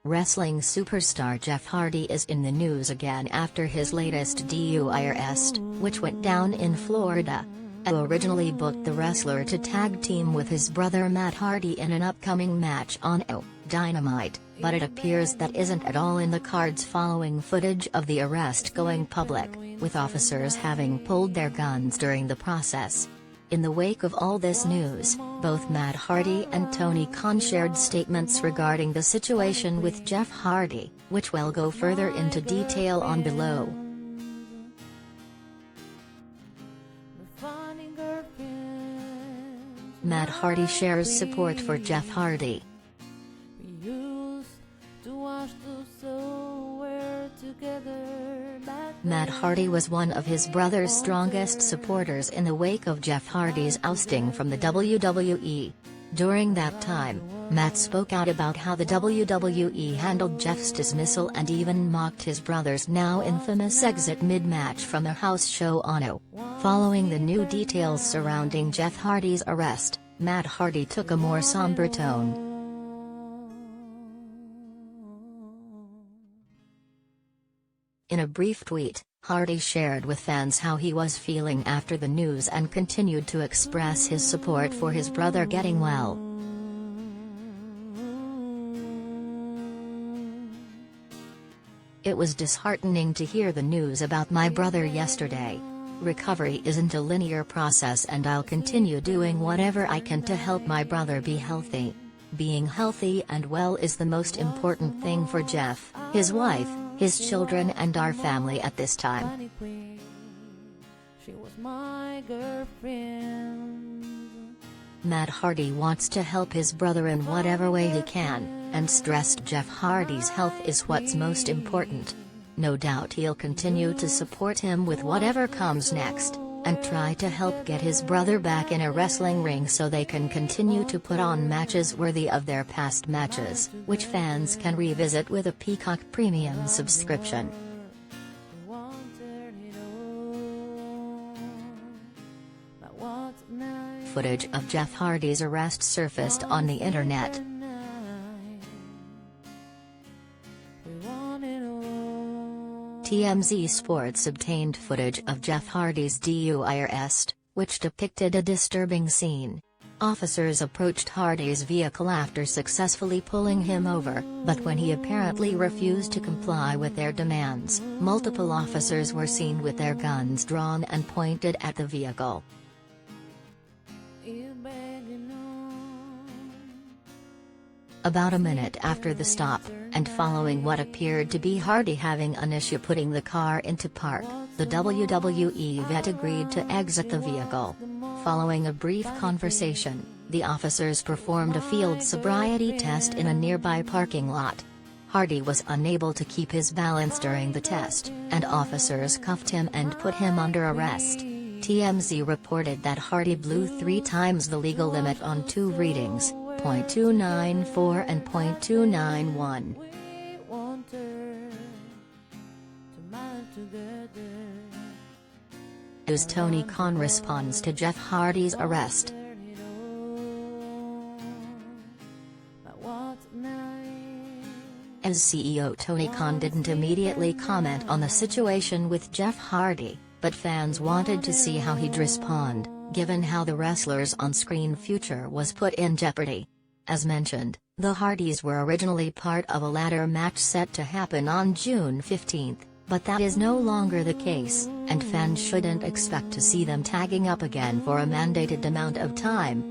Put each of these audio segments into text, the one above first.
Wrestling superstar Jeff Hardy is in the news again after his latest DUI arrest, which went down in Florida. AEW originally booked the wrestler to tag team with his brother Matt Hardy in an upcoming match on Dynamite, but it appears that isn't at all in the cards following footage of the arrest going public, with officers having pulled their guns during the process. In the wake of all this news, both Matt Hardy and Tony Khan shared statements regarding the situation with Jeff Hardy, which we'll go further into detail on below. Matt Hardy shares support for Jeff Hardy. Matt Hardy was one of his brother's strongest supporters in the wake of Jeff Hardy's ousting from the WWE. During that time, Matt spoke out about how the WWE handled Jeff's dismissal and even mocked his brother's now infamous exit mid-match from the house show on AEW. Following the new details surrounding Jeff Hardy's arrest, Matt Hardy took a more somber tone. In a brief tweet, Hardy shared with fans how he was feeling after the news and continued to express his support for his brother getting well. It was disheartening to hear the news about my brother yesterday. Recovery isn't a linear process and I'll continue doing whatever I can to help my brother be healthy. Being healthy and well is the most important thing for Jeff, his wife, his children and our family at this time. Matt Hardy wants to help his brother in whatever way he can, and stressed Jeff Hardy's health is what's most important. No doubt he'll continue to support him with whatever comes next, and try to help get his brother back in a wrestling ring so they can continue to put on matches worthy of their past matches, which fans can revisit with a Peacock Premium subscription. Footage of Jeff Hardy's arrest surfaced on the internet. TMZ Sports obtained footage of Jeff Hardy's DUI arrest, which depicted a disturbing scene. Officers approached Hardy's vehicle after successfully pulling him over, but when he apparently refused to comply with their demands, multiple officers were seen with their guns drawn and pointed at the vehicle. About a minute after the stop, and following what appeared to be Hardy having an issue putting the car into park, the WWE vet agreed to exit the vehicle. Following a brief conversation, the officers performed a field sobriety test in a nearby parking lot. Hardy was unable to keep his balance during the test, and officers cuffed him and put him under arrest. TMZ reported that Hardy blew 3 times the legal limit on 2 readings, .294 and .291. As Tony Khan responds to Jeff Hardy's arrest. As CEO Tony Khan didn't immediately comment on the situation with Jeff Hardy, but fans wanted to see how he'd respond, given how the wrestler's on-screen future was put in jeopardy. As mentioned, the Hardys were originally part of a ladder match set to happen on June 15, but that is no longer the case, and fans shouldn't expect to see them tagging up again for a mandated amount of time.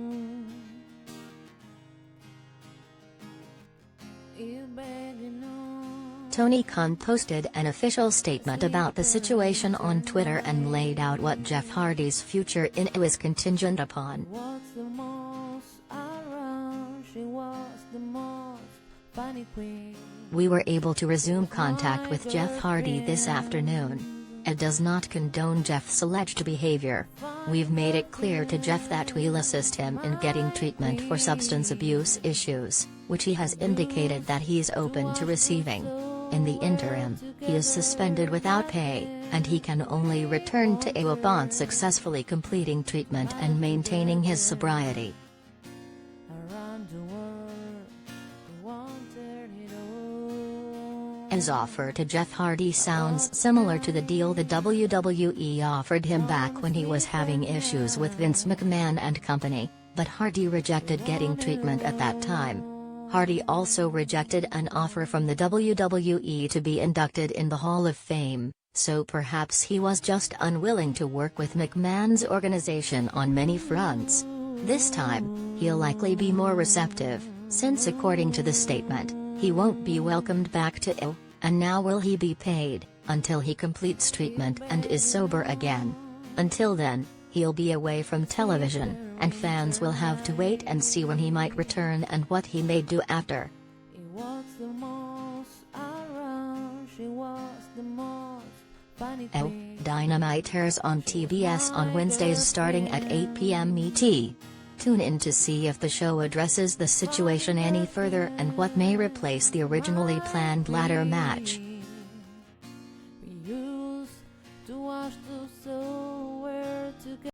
Tony Khan posted an official statement about the situation on Twitter and laid out what Jeff Hardy's future in it was contingent upon. We were able to resume contact with Jeff Hardy this afternoon. It does not condone Jeff's alleged behavior. We've made it clear to Jeff that we'll assist him in getting treatment for substance abuse issues, which he has indicated that he's open to receiving. In the interim, he is suspended without pay, and he can only return to AEW upon successfully completing treatment and maintaining his sobriety. His offer to Jeff Hardy sounds similar to the deal the WWE offered him back when he was having issues with Vince McMahon and company, but Hardy rejected getting treatment at that time. Hardy also rejected an offer from the WWE to be inducted in the Hall of Fame, so perhaps he was just unwilling to work with McMahon's organization on many fronts. This time, he'll likely be more receptive, since according to the statement, he won't be welcomed back to AEW, and now will he be paid, until he completes treatment and is sober again. Until then, he'll be away from television, and fans will have to wait and see when he might return and what he may do after. Dynamite airs on TBS on Wednesdays starting at 8 p.m. ET. Tune in to see if the show addresses the situation any further and what may replace the originally planned ladder match.